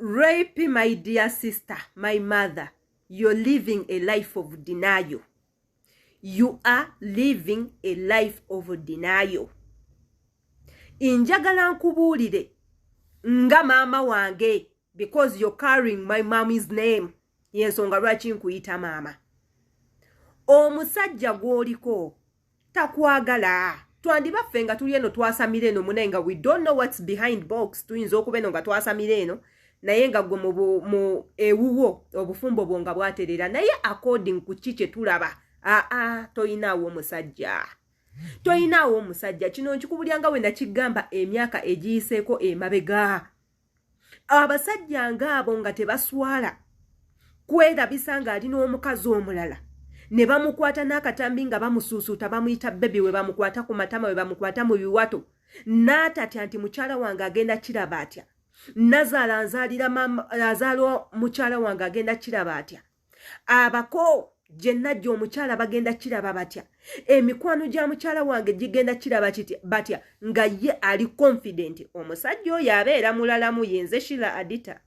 Rape, my dear sister, my mother, you're living a life of denial. You are living a life of denial. Injagala nkubuulire nga mama wange, because you're carrying my mommy's name. Yensonga lwaki nkuyita mama. Omusajja gwoliko takwagala. Twandibaffe nga tuli eno twasamira eno munaye nga we don't know what's behind box. Tuyinza okuba eno nga twasamira eno naye nga gwe mu ewuwo obufumbo bwo nga bwaterera naye according ku kiki tulaba. Toyinaawo omusajja. Toyinaawo omusajja. Kino nkikubulyanga we nakigamba emyaka egiyiseeko emabega. Abasajja ng'abo nga tebaswala kwerabisa nga alina omukazi omulala ne bamukwata n'akatambi nga bamusuusuuta bamuyita bebi we bamukwata ku matama we bamukwata mu biwato n'atatya nti mukyala wange agenda kiraba atya. Nazaala azaala mukyala wange agenda kiraba atya. Abako gye najja omukyala bagenda kiraba batya. Emikwano gya mukyala wange gigenda kiraba batya nga ye ali confident. Omusajja oyo abeera mulalamu yenze Sheila Adita.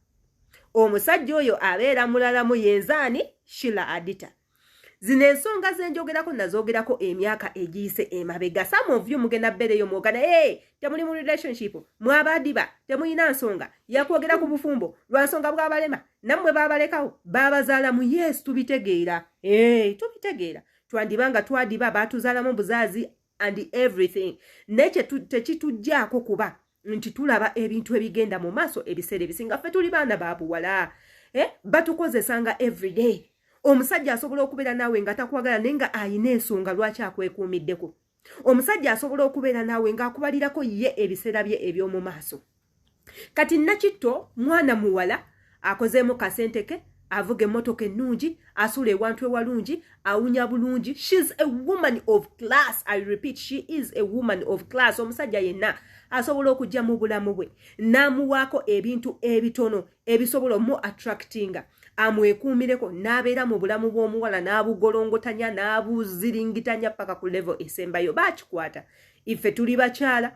Omusajja oyo abeera mulalamu yenzaani Sheila Adita. Zino ensonga zenjogerako nazoogerako emyaka egiyise emabega. Some of you mugenda bbereyo mwogana temuli mu relationship mwabadiba temuyina nsonga yakwogera ku bufumbo lwa nsonga bw'abalema nammwe baabalekawo baabazaala mu yes tubitegeera. Tubitegeera. Twandibanga twadiba baatuzaalamu buzaazi and everything. Nekye tekitujjaako kuba nti tulaba ebintu ebigenda mu maaso ebiseera ebisinga ffe tuli baana baabuwala. Batukozesanga everyday. Omusajja asobola okubeera naawe nga takwagala naye nga ayina ensonga lwaki akwekuumiddeko. Omusajja asobola okubeera naawe nga akubalirako ye ebiseera bye eby'omu maaso. Kati Nakitto mwana muwala akozeemu kasente ke, avuga emmotoka ennungi, asula ewantu ewalungi, awunya bulungi. She's a woman of class. I repeat, she is a woman of class. Omusajja yenna asobola okujja mu bulamu bwe n'amuwaako ebintu ebitono ebisobola mu attractinga. Amwekuumireko n'abeera mu bulamu bw'omuwala n'abugolongotanya n'abuziringitanya paka ku level esembayo. Bakikwata. Iffe tuli bakyala,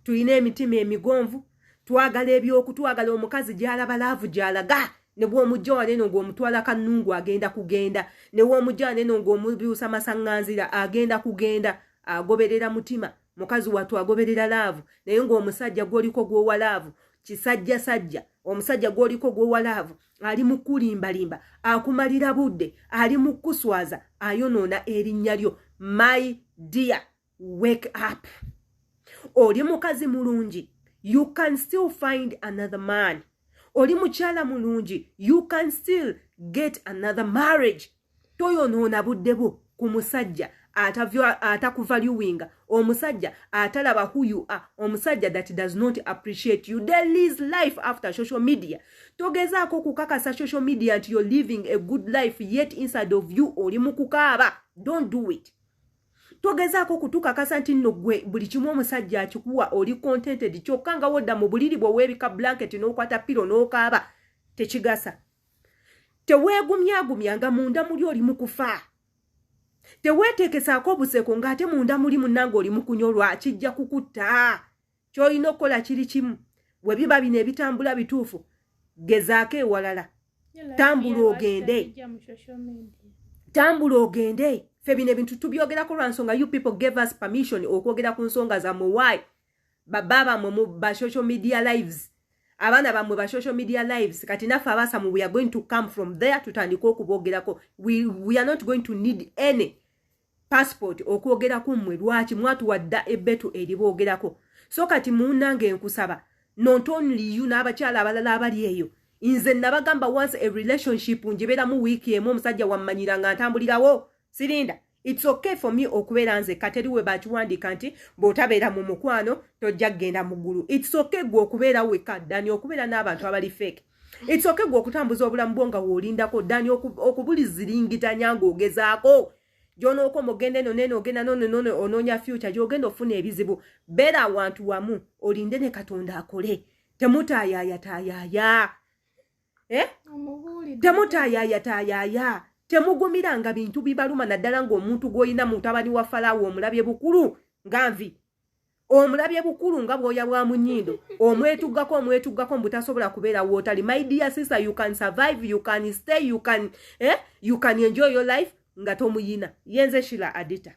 tulina emitima emigonvu, twagala ebyokutwagala omukazi gy'alaba laavu gy'alaga. Ne bw'omujja wano eno ng'omutwala kannungu agenda kugenda. Ne bw'omujja wano eno ng'omubyusa masaŋŋanzira agenda kugenda. Agoberera mutima. Mukazi watu agoberera laavu. Naye ng'omusajja gw'oliko gw'owa laavu kisajja sajja. Omusajja gw'oliko gw'owa laavu ali mu kulimbalimba, akumalira budde, ali mu kuswaza, ayonoona erinnya lyo. My dear, wake up. Oli mukazi mulungi, you can still find another man. Oli mukyala mulungi, you can still get another marriage. Toyonoona budde bwo ku musajja atakuvaluinga, omusajja atalaba who you are, omusajja that does not appreciate you. There is life after social media. Togezaako kukakasa social media nti you're living a good life yet inside of you oli mu kukaaba. Don't do it. Togezaako kutukakasa nti nno gwe buli kimu omusajja akikuwa oli contented kyokka nga wodda mu buliri bwe weebika blanket n'okwata pilo n'okaaba. Tekigasa. Teweegumyagumyanga munda muli oli mu kufa. Teweetekesaako obuseko ng'ate munda muli munnange oli mu kunyolwa kijja kukutta. Ky'olina okukola kiri kimu. Bwe biba bino ebitambula bituufu, gezaako ewalala. Tambula ogende. Tambula ogende. Ffe bino ebintu tubyogerako lwa nsonga you people gave us permission okwogera ku nsonga zammwe. Why? Baba bammwe mu ba social media lives. Abaana bammwe ba social media lives. Kati naffe abasamu we are going to come from there tutandika okuboogerako. We are not going to need any passport okwogerako mmwe lwaki mwatuwadda ebbetu eriboogerako. So kati munnange nkusaba not only you n'abakyala abalala abali eyo. Nze nabagamba once a relationship njibeeramu wiiki emu omusajja wammanyira nga ntambulirawo. Sirinda. It's okay for me okubeera nze kateri we bakiwandiika nti bw'otabeera mu mukwano tojja kgenda mu ggulu. It's okay gwe okubeera weka ddani okubeera n'abantu abali fake. It's okay gwe okutambuza obulamu bwo nga w'olindako ddani okubuliziringitanya ng'ogezaako. Gy'onooka omugenda eno neno ogenda nono onoonya future gy'ogenda ofuna ebizibu. Beera awantu wamu olinde ne Katonda akole. Temutaayaayataayaaya. Temutaayaayataayaaya. Temugumiranga bintu bibaluma naddala ng'omuntu gw'olina mutabani wa Falaawo omulabye bukulu nga nvi. omulabye bukulu nga bwoya bwa munyindo omwetuggako mbutasobola kubeera wootali. My dear sister, you can survive, you can stay, you can enjoy your life nga tomuyina. Yenze Shila Adita.